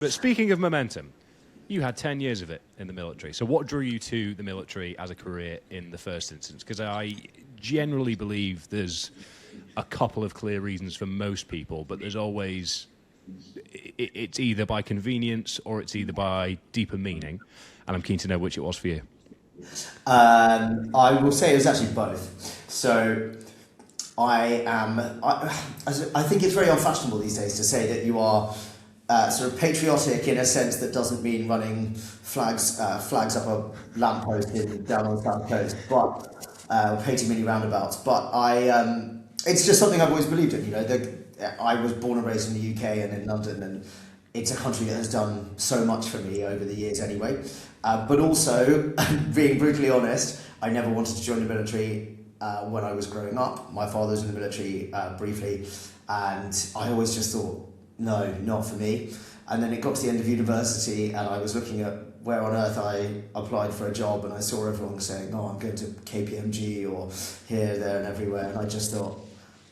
But speaking of momentum, you had 10 years of it in the military. So what drew you to the military as a career in the first instance? Because I generally believe there's a couple of clear reasons for most people, but there's always, it's either by convenience or it's either by deeper meaning. And I'm keen to know which it was for you. I will say it was actually both. So I am. I think it's very unfashionable these days to say that you are sort of patriotic in a sense that doesn't mean running flags up a lamppost down on the south coast, but painting mini roundabouts. But it's just something I've always believed in. You know, I was born and raised in the UK and in London, and it's a country that has done so much for me over the years anyway. But also, being brutally honest, I never wanted to join the military when I was growing up. My father was in the military briefly, and I always just thought, no, not for me. And then it got to the end of university, and I was looking at where on earth I applied for a job, and I saw everyone saying, oh, I'm going to KPMG or here, there, and everywhere. And I just thought,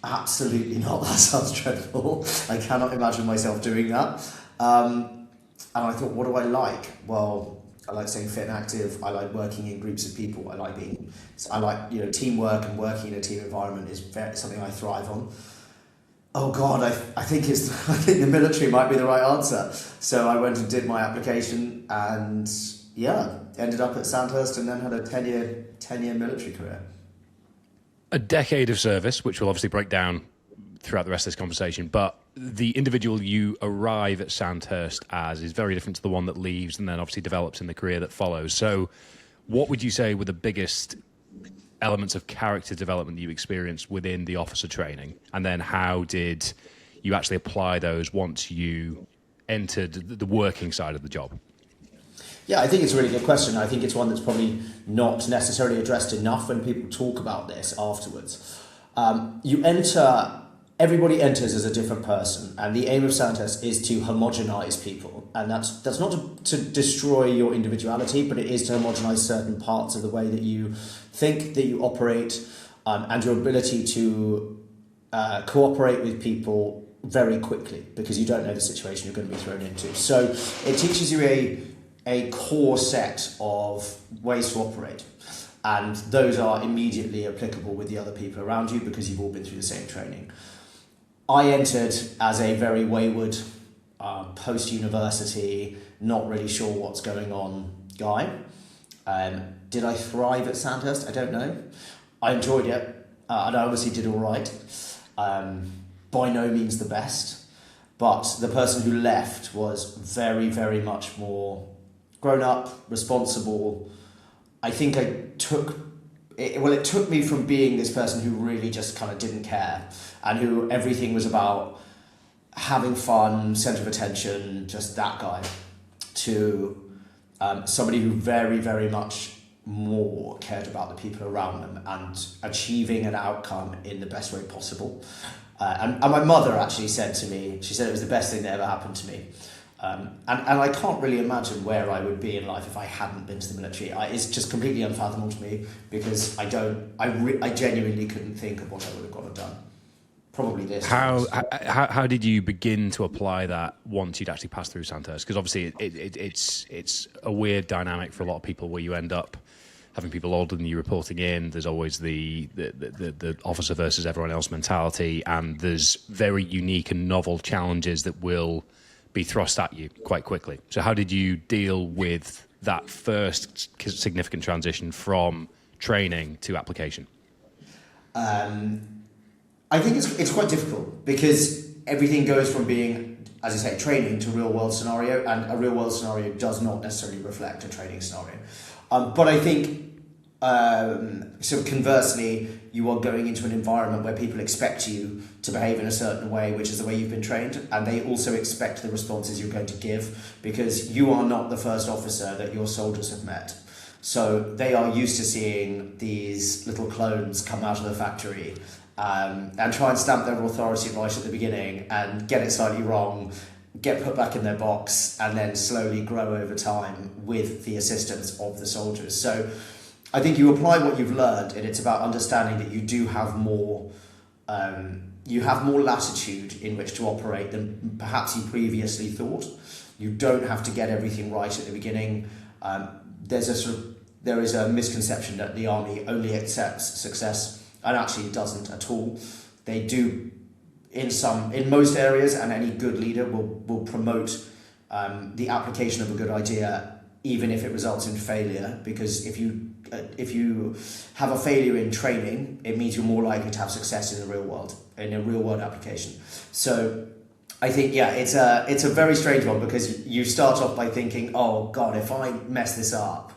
absolutely not, that sounds dreadful. I cannot imagine myself doing that. And I thought, what do I like? Well, I like staying fit and active. I like working in groups of people. I like teamwork, and working in a team environment is something I thrive on. Oh God, I think the military might be the right answer. So I went and did my application, and ended up at Sandhurst, and then had a 10-year military career. A decade of service, which will obviously break down throughout the rest of this conversation, but the individual you arrive at Sandhurst as is very different to the one that leaves and then obviously develops in the career that follows. So what would you say were the biggest elements of character development that you experienced within the officer training? And then how did you actually apply those once you entered the working side of the job? Yeah, I think it's a really good question. I think it's one that's probably not necessarily addressed enough when people talk about this afterwards. Everybody enters as a different person, and the aim of Sandhurst is to homogenize people. And that's not to destroy your individuality, but it is to homogenize certain parts of the way that you think, that you operate, and your ability to cooperate with people very quickly, because you don't know the situation you're going to be thrown into. So it teaches you a core set of ways to operate. And those are immediately applicable with the other people around you because you've all been through the same training. I entered as a very wayward, post-university, not really sure what's going on guy. Did I thrive at Sandhurst? I don't know. I enjoyed it, and I obviously did all right. By no means the best, but the person who left was very, very much more grown up, responsible. I think it took me from being this person who really just kind of didn't care and who everything was about having fun, centre of attention, just that guy, to somebody who very, very much more cared about the people around them and achieving an outcome in the best way possible. And my mother actually said to me, she said it was the best thing that ever happened to me. And I can't really imagine where I would be in life if I hadn't been to the military. It's just completely unfathomable to me because I genuinely couldn't think of what I would have gone and done. Probably this. How did you begin to apply that once you'd actually passed through Sandhurst? Because obviously it's a weird dynamic for a lot of people where you end up having people older than you reporting in. There's always the officer versus everyone else mentality, and there's very unique and novel challenges that will be thrust at you quite quickly. So how did you deal with that first significant transition from training to application? I think it's quite difficult because everything goes from being, as I say, training to real world scenario, and a real world scenario does not necessarily reflect a training scenario. But I think sort of conversely, you are going into an environment where people expect you to behave in a certain way, which is the way you've been trained, and they also expect the responses you're going to give because you are not the first officer that your soldiers have met. So they are used to seeing these little clones come out of the factory and try and stamp their authority right at the beginning and get it slightly wrong, get put back in their box, and then slowly grow over time with the assistance of the soldiers. So I think you apply what you've learned, and it's about understanding that you do have more latitude in which to operate than perhaps you previously thought. You don't have to get everything right at the beginning. There is a misconception that the army only accepts success, and actually it doesn't at all. They do in most areas, and any good leader will promote the application of a good idea, even if it results in failure. Because if you have a failure in training, it means you're more likely to have success in the real world, in a real world application. So I think, yeah, it's a very strange one, because you start off by thinking, oh God, if I mess this up,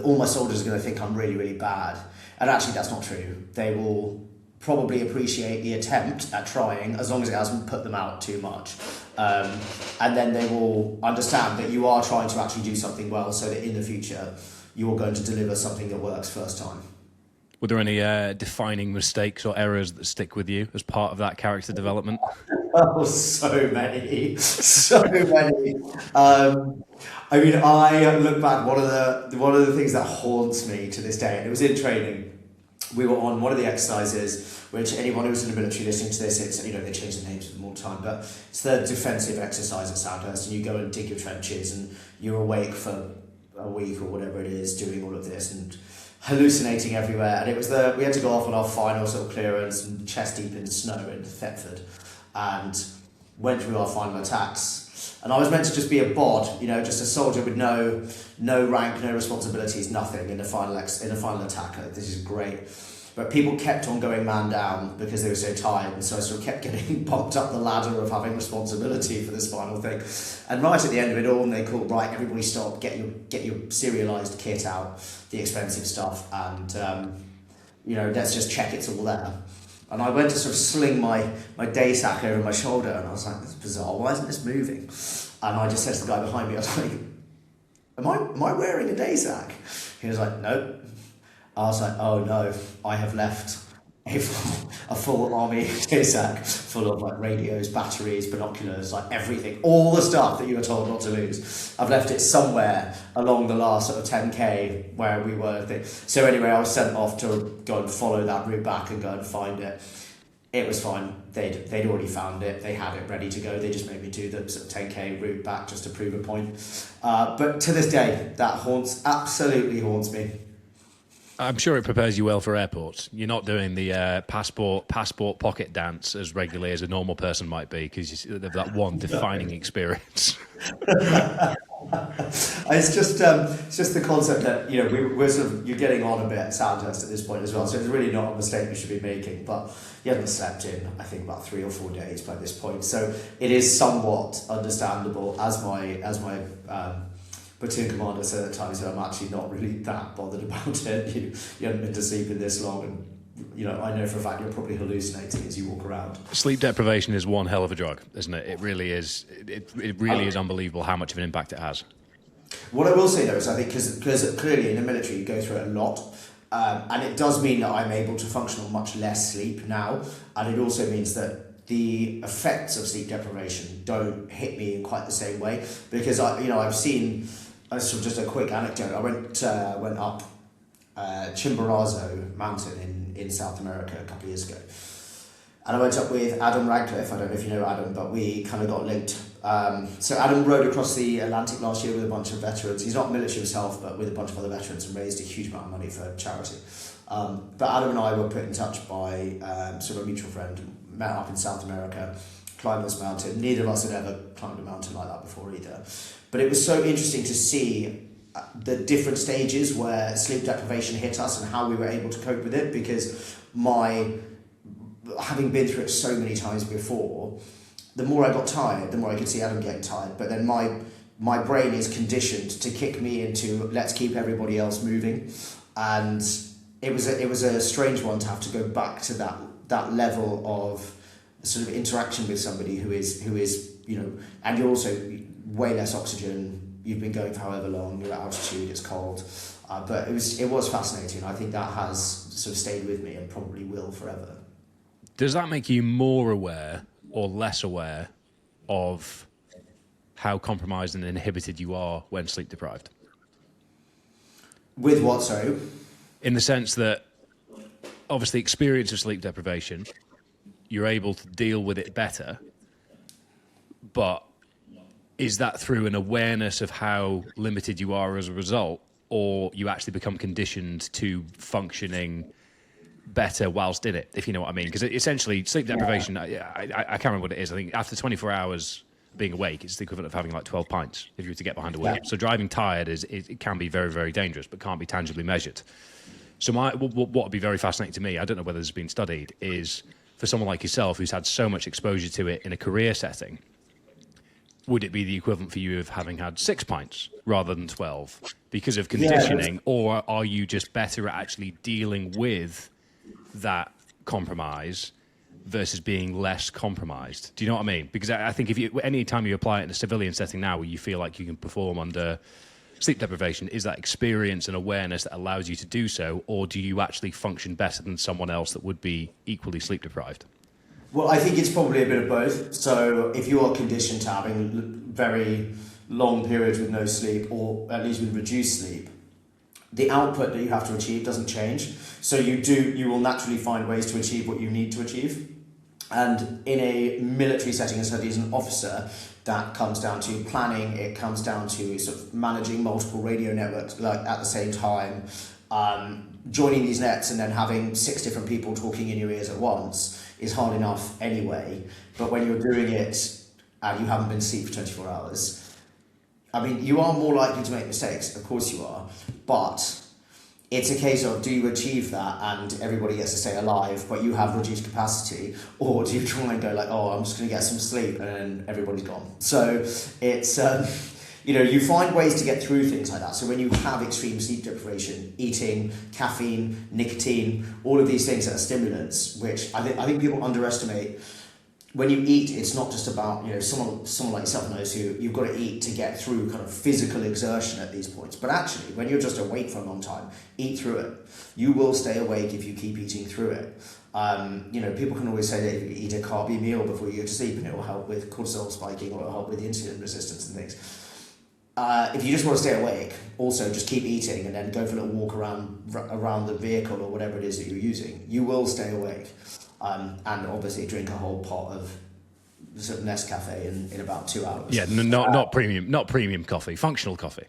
all my soldiers are going to think I'm really, really bad. And actually that's not true. They will probably appreciate the attempt at trying, as long as it hasn't put them out too much. And then they will understand that you are trying to actually do something well, so that in the future you're going to deliver something that works first time. Were there any defining mistakes or errors that stick with you as part of that character development? Oh, so many, so many. I mean, I look back. One of the things that haunts me to this day, and it was in training. We were on one of the exercises, which anyone who's in the military listening to this, it's, they change the names of them all the time, but it's the defensive exercise at Sandhurst, and you go and dig your trenches, and you're awake for a week or whatever it is, doing all of this and hallucinating everywhere. And it was we had to go off on our final sort of clearance, and chest deep in snow in Thetford, and went through our final attacks. And I was meant to just be a bod, just a soldier with no rank, no responsibilities, nothing in the final attack. This is great. But people kept on going man down because they were so tired, and so I sort of kept getting bumped up the ladder of having responsibility for this final thing. And right at the end of it all, and they called, right, everybody stop, get your serialised kit out, the expensive stuff, and let's just check it's all there. And I went to sort of sling my day sack over my shoulder, and I was like, this is bizarre, why isn't this moving? And I just said to the guy behind me, I was like, am I wearing a day sack? He was like, no. I was like, oh no, I have left a full army day sack full of like radios, batteries, binoculars, like everything, all the stuff that you were told not to lose. I've left it somewhere along the last sort of 10k where we were. So anyway, I was sent off to go and follow that route back and go and find it. It was fine. They'd already found it. They had it ready to go. They just made me do the sort of 10k route back just to prove a point. But to this day, that absolutely haunts me. I'm sure it prepares you well for airports. You're not doing the passport pocket dance as regularly as a normal person might be, because you have that one defining experience. It's just the concept that we're sort of, you're getting on a bit at Sandhurst at this point as well, so it's really not a mistake we should be making. But you haven't slept in, I think, about 3 or 4 days by this point, so it is somewhat understandable. As my platoon commander said at times, I'm actually not really that bothered about it. You haven't been to sleep in this long, and I know for a fact you're probably hallucinating as you walk around. Sleep deprivation is one hell of a drug, isn't it? It really is. It really is unbelievable how much of an impact it has. What I will say though is, I think, because clearly in the military you go through it a lot, and it does mean that I'm able to function on much less sleep now, and it also means that the effects of sleep deprivation don't hit me in quite the same way, because I've seen. Just a quick anecdote. I went up Chimborazo mountain in South America a couple of years ago, and I went up with Adam Radcliffe. I don't know if you know Adam, but we kind of got linked. So Adam rode across the Atlantic last year with a bunch of veterans. He's not military himself, but with a bunch of other veterans, and raised a huge amount of money for charity. But Adam and I were put in touch by sort of a mutual friend, met up in South America, climbed this mountain. Neither of us had ever climbed a mountain like that before either. But it was so interesting to see the different stages where sleep deprivation hit us and how we were able to cope with it, because having been through it so many times before, the more I got tired, the more I could see Adam getting tired. But then my brain is conditioned to kick me into, let's keep everybody else moving. And it was a strange one to have to go back to that level of sort of interaction with somebody who is and you're also way less oxygen, you've been going for however long, you're at altitude, it's cold, but it was fascinating. I think that has sort of stayed with me and probably will forever. Does that make you more aware or less aware of how compromised and inhibited you are when sleep deprived? With what, sorry? In the sense that obviously experience of sleep deprivation, you're able to deal with it better, but is that through an awareness of how limited you are as a result, or you actually become conditioned to functioning better whilst in it, if you know what I mean? Because essentially, sleep deprivation, I can't remember what it is. I think after 24 hours being awake, it's the equivalent of having like 12 pints if you were to get behind a wheel. So driving tired it can be very, very dangerous, but can't be tangibly measured. So what would be very fascinating to me, I don't know whether this has been studied, is for someone like yourself who's had so much exposure to it in a career setting, would it be the equivalent for you of having had 6 pints rather than 12 because of conditioning, or are you just better at actually dealing with that compromise versus being less compromised? Do you know what I mean? Because I think any time you apply it in a civilian setting now where you feel like you can perform under sleep deprivation, is that experience and awareness that allows you to do so, or do you actually function better than someone else that would be equally sleep deprived? Well, I think it's probably a bit of both. So if you are conditioned to having very long periods with no sleep, or at least with reduced sleep, the output that you have to achieve doesn't change. So you will naturally find ways to achieve what you need to achieve. And in a military setting, especially as an officer, that comes down to planning. It comes down to sort of managing multiple radio networks like at the same time, joining these nets and then having 6 different people talking in your ears at once is hard enough anyway. But when you're doing it and you haven't been asleep for 24 hours, I mean, you are more likely to make mistakes, of course you are, but it's a case of, do you achieve that and everybody gets to stay alive, but you have reduced capacity, or do you try and go like, oh, I'm just going to get some sleep, and then everybody's gone. So it's, you find ways to get through things like that. So when you have extreme sleep deprivation, eating, caffeine, nicotine, all of these things that are stimulants, which I think people underestimate. When you eat, it's not just about, someone like yourself knows you've got to eat to get through kind of physical exertion at these points. But actually, when you're just awake for a long time, eat through it. You will stay awake if you keep eating through it. People can always say that if you eat a carby meal before you go to sleep, and it will help with cortisol spiking, or it will help with insulin resistance and things. If you just want to stay awake, also just keep eating and then go for a little walk around the vehicle or whatever it is that you're using. You will stay awake. And obviously drink a whole pot of sort of Nescafe in about 2 hours. Yeah, not premium coffee, functional coffee.